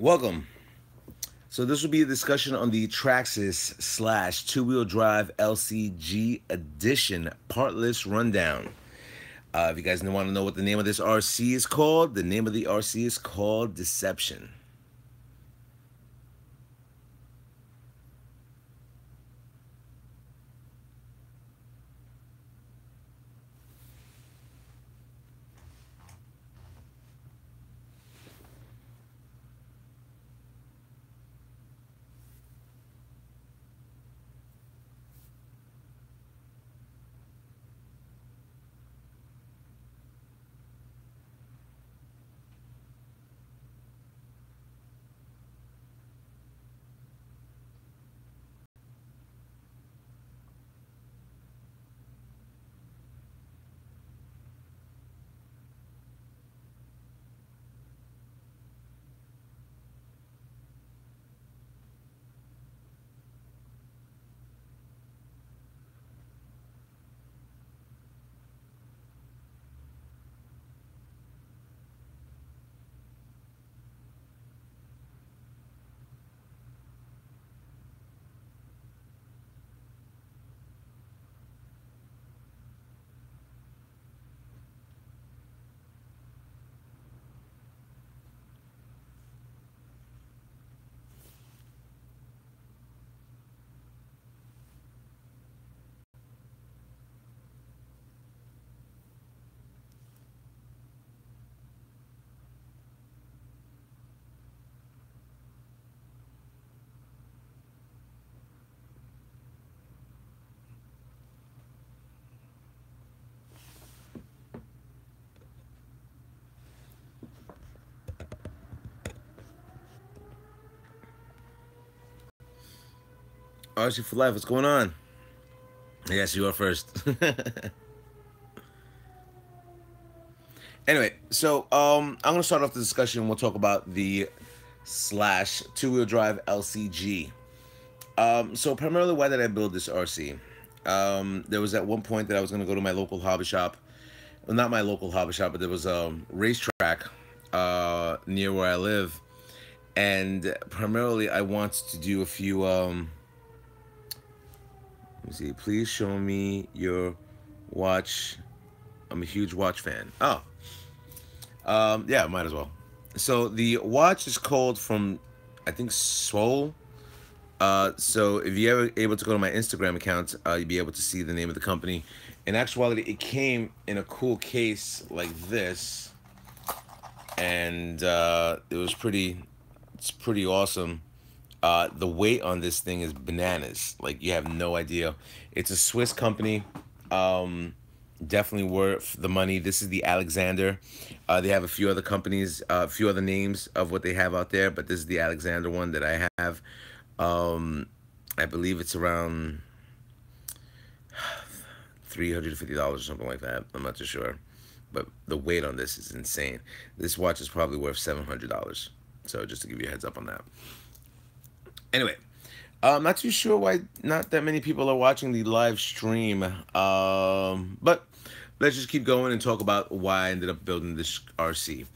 Welcome. So this will be a discussion on the Traxxas slash two-wheel drive LCG edition partless rundown. If you guys want to know what the name of this RC is called, the name of the RC is called Deception. RC for life, what's going on? Yes, you are first. Anyway, so I'm gonna start off the discussion. We'll talk about the slash two-wheel drive LCG. So primarily, why did I build this RC? There was at one point that I was gonna go to my local hobby shop. Well, not my local hobby shop, but there was a racetrack near where I live, and primarily I want to do a few. Let me see. Please show me your watch. I'm a huge watch fan. Oh, yeah, might as well. So the watch is called from, I think, Seoul. So if you're ever able to go to my Instagram account, you'll be able to see the name of the company. In actuality, it came in a cool case like this, and it was pretty. It's pretty awesome. The weight on this thing is bananas. Like, you have no idea. It's a Swiss company. Definitely worth the money. This is the Alexander. They have a few other companies, a few other names of what they have out there, but this is the Alexander one that I have. I believe it's around $350 or something like that. I'm not too sure, but the weight on this is insane. This watch is probably worth $700. So just to give you a heads up on that. Anyway, I'm not too sure why not that many people are watching the live stream. But let's just keep going and talk about why I ended up building this RC.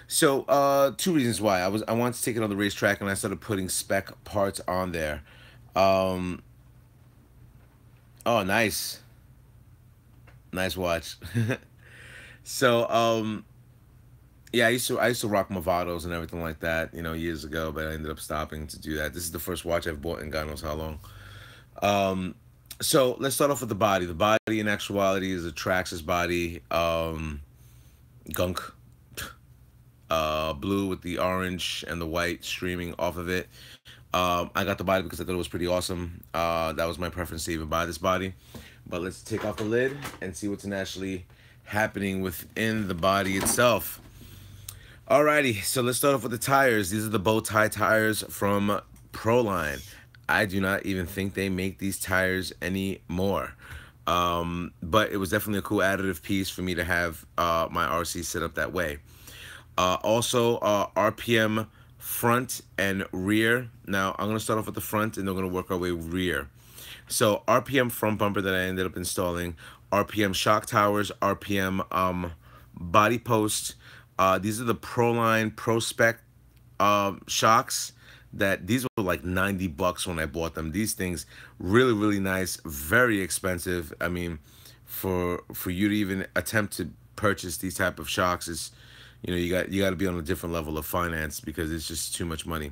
So, two reasons why. I wanted to take it on the racetrack, and I started putting spec parts on there. Oh, nice. Nice watch. So, yeah, I used to rock Movados and everything like that, years ago, but I ended up stopping to do that. This is the first watch I've bought in God knows how long. So let's start off with the body. The body, in actuality, is a Traxxas body, gunk, blue with the orange and the white streaming off of it. I got the body because I thought it was pretty awesome. That was my preference to even buy this body. But let's take off the lid and see what's actually happening within the body itself. Alrighty, so let's start off with the tires. These are the bow tie tires from Proline. I do not even think they make these tires anymore. But it was definitely a cool additive piece for me to have my RC set up that way. Also, RPM front and rear. Now, I'm going to start off with the front, and then we're going to work our way rear. So, RPM front bumper that I ended up installing, RPM shock towers, RPM body post. These are the Proline Pro Spec shocks that these were like 90 bucks when I bought them. These things really, really nice, very expensive. I mean, for you to even attempt to purchase these type of shocks is, you got to be on a different level of finance because it's just too much money.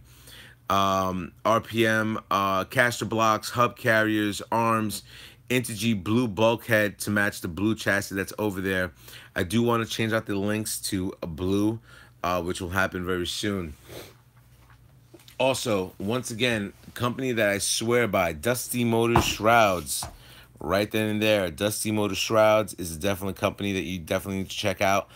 RPM, caster blocks, hub carriers, arms, Integy blue bulkhead to match the blue chassis that's over there. I do want to change out the links to a blue, which will happen very soon. Also, once again, company that I swear by, Dusty Motors Shrouds. Right then and there, Dusty Motors Shrouds is definitely a company that you definitely need to check out.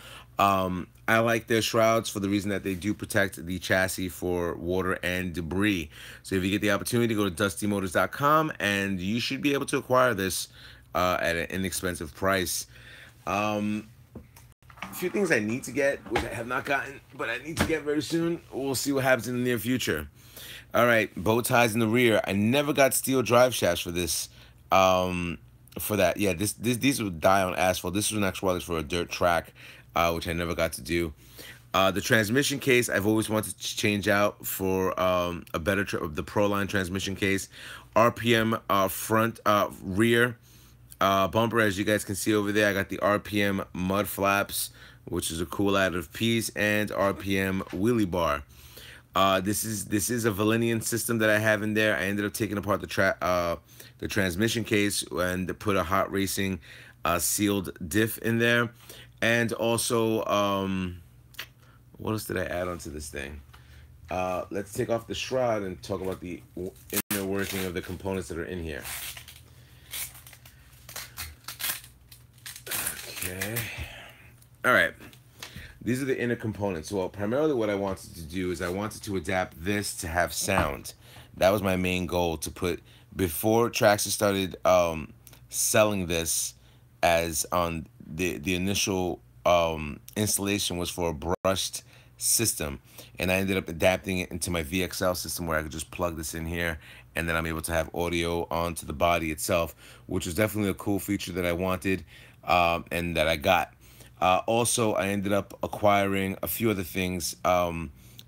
I like their shrouds for the reason that they do protect the chassis for water and debris. So if you get the opportunity, go to dustymotors.com and you should be able to acquire this at an inexpensive price. A few things I need to get, which I have not gotten, but I need to get very soon. We'll see what happens in the near future. All right, bow ties in the rear. I never got steel drive shafts for this. For that, yeah, these would die on asphalt. This was an actual for a dirt track, which I never got to do. The transmission case I've always wanted to change out for a better the Proline transmission case. RPM front rear bumper, as you guys can see over there. I got the RPM mud flaps, which is a cool additive piece, and RPM wheelie bar. This is a Velineon system that I have in there. I ended up taking apart the transmission case and put a hot racing sealed diff in there, and also what else did I add onto this thing? Let's take off the shroud and talk about the inner working of the components that are in here. Okay. All right. These are the inner components. Well, primarily what I wanted to do is I wanted to adapt this to have sound. That was my main goal, to put, before Traxxas started selling this as on the initial installation was for a brushed system, and I ended up adapting it into my VXL system where I could just plug this in here and then I'm able to have audio onto the body itself, which was definitely a cool feature that I wanted and that I got. Also, I ended up acquiring a few other things.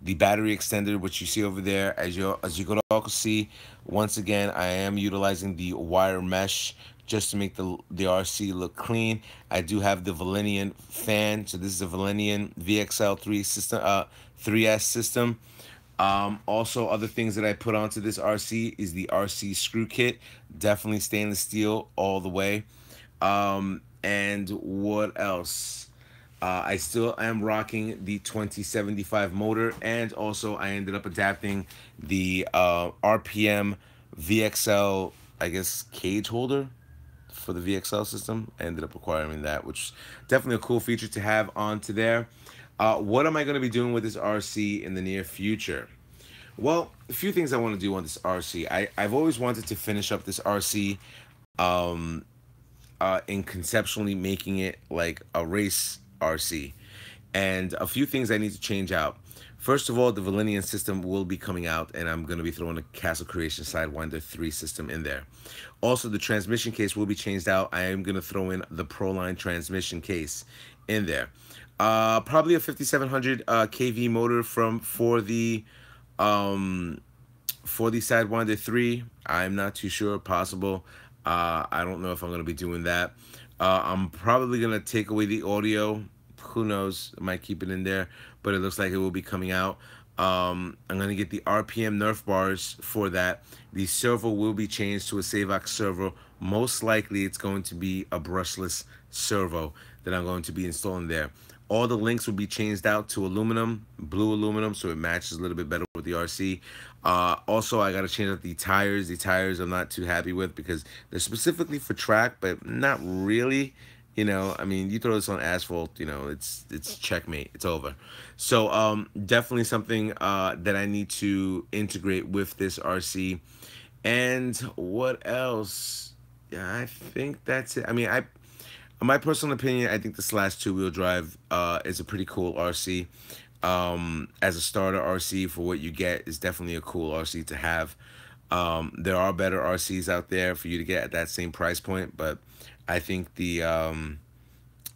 The battery extender, which you see over there, as you could all see, once again, I am utilizing the wire mesh just to make the RC look clean. I do have the Velineon fan, so this is a Velineon VXL3 system, 3S system. Also, other things that I put onto this RC is the RC screw kit, definitely stainless steel all the way. And what else? I still am rocking the 2075 motor, and also I ended up adapting the RPM VXL, I guess, cage holder for the VXL system. I ended up acquiring that, which is definitely a cool feature to have onto there. What am I going to be doing with this RC in the near future? Well, a few things I want to do on this RC. I've always wanted to finish up this RC in conceptually making it like a race RC, and a few things I need to change out. First of all, the Velineon system will be coming out, and I'm going to be throwing a Castle Creation Sidewinder 3 system in there. Also, the transmission case will be changed out. I am going to throw in the Proline transmission case in there. Probably a 5700 kV motor for the Sidewinder 3. I'm not too sure. Possible. I don't know if I'm going to be doing that. I'm probably going to take away the audio. Who knows? I might keep it in there, but it looks like it will be coming out. I'm going to get the RPM Nerf bars for that. The servo will be changed to a Savox servo. Most likely it's going to be a brushless servo that I'm going to be installing there. All the links will be changed out to aluminum, blue aluminum, so it matches a little bit better with the RC. Also, I got to change out the tires. The tires I'm not too happy with because they're specifically for track, but not really. You know, I mean, you throw this on asphalt, you know, it's checkmate. It's over. So definitely something that I need to integrate with this RC. And what else? Yeah, I think that's it. I mean, in my personal opinion, I think the Slash 2-wheel drive is a pretty cool RC. As a starter RC, for what you get, is definitely a cool RC to have. There are better RCs out there for you to get at that same price point, but I think the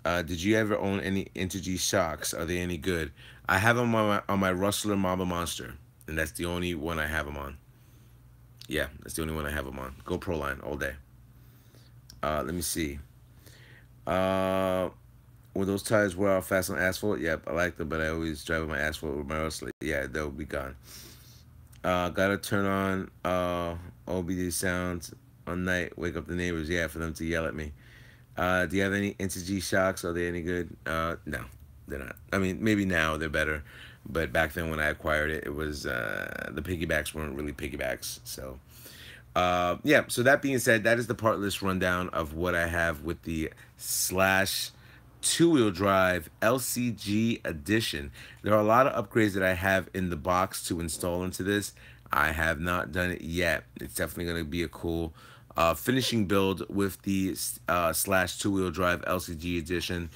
Did you ever own any Integy shocks? Are they any good? I have them on my Rustler Mamba Monster, and that's the only one I have them on. Yeah, that's the only one I have them on. Go Pro line all day. Let me see. Uh, will those tires wear out fast on asphalt? Yep, I like them, but I always drive on my asphalt with my Rustler. Yeah, they'll be gone. Gotta turn on OBD sounds on night. Wake up the neighbors. Yeah, for them to yell at me. Do you have any Integy shocks? Are they any good? No, they're not. I mean, maybe now they're better, but back then when I acquired it, it was the piggybacks weren't really piggybacks. So, yeah. So that being said, that is the part list rundown of what I have with the slash two-wheel drive LCG edition. There are a lot of upgrades that I have in the box to install into this. I have not done it yet. It's definitely going to be a cool finishing build with the slash two-wheel drive LCG edition.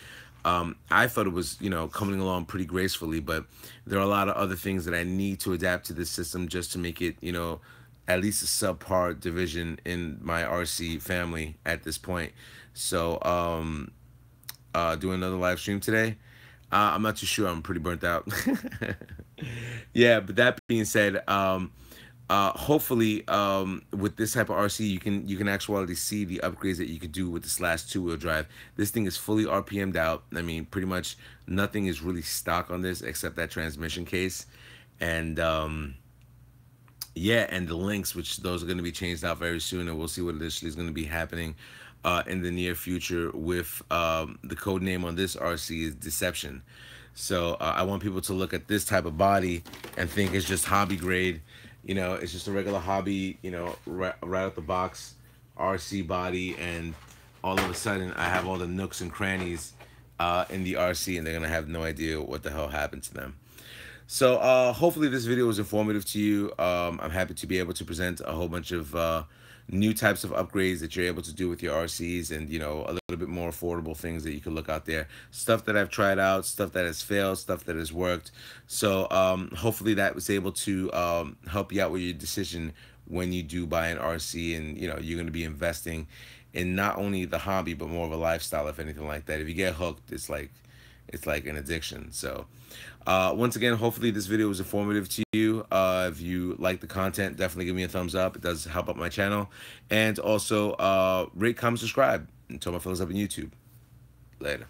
I thought it was, coming along pretty gracefully, but there are a lot of other things that I need to adapt to this system just to make it, at least a subpar division in my RC family at this point. So, doing another live stream today. I'm not too sure. I'm pretty burnt out. Yeah, but that being said, hopefully, with this type of RC, you can actually see the upgrades that you could do with the slash two-wheel drive. This thing is fully RPM'd out. I mean, pretty much nothing is really stock on this except that transmission case, and yeah, and the links, which those are going to be changed out very soon, and we'll see what initially is going to be happening in the near future with the code name on this RC is Deception. So I want people to look at this type of body and think it's just hobby grade. It's just a regular hobby, right out the box RC body, and all of a sudden I have all the nooks and crannies in the RC, and they're going to have no idea what the hell happened to them. So hopefully this video was informative to you. I'm happy to be able to present a whole bunch of new types of upgrades that you're able to do with your RCs, and a little bit more affordable things that you can look out there. Stuff that I've tried out, stuff that has failed, stuff that has worked. So hopefully that was able to help you out with your decision when you do buy an RC, and you're going to be investing in not only the hobby but more of a lifestyle, if anything like that. If you get hooked, it's like an addiction. So once again, hopefully this video was informative to you. If you like the content, definitely give me a thumbs up. It does help out my channel. And also rate, comment, subscribe. And tell my fellas up on YouTube. Later.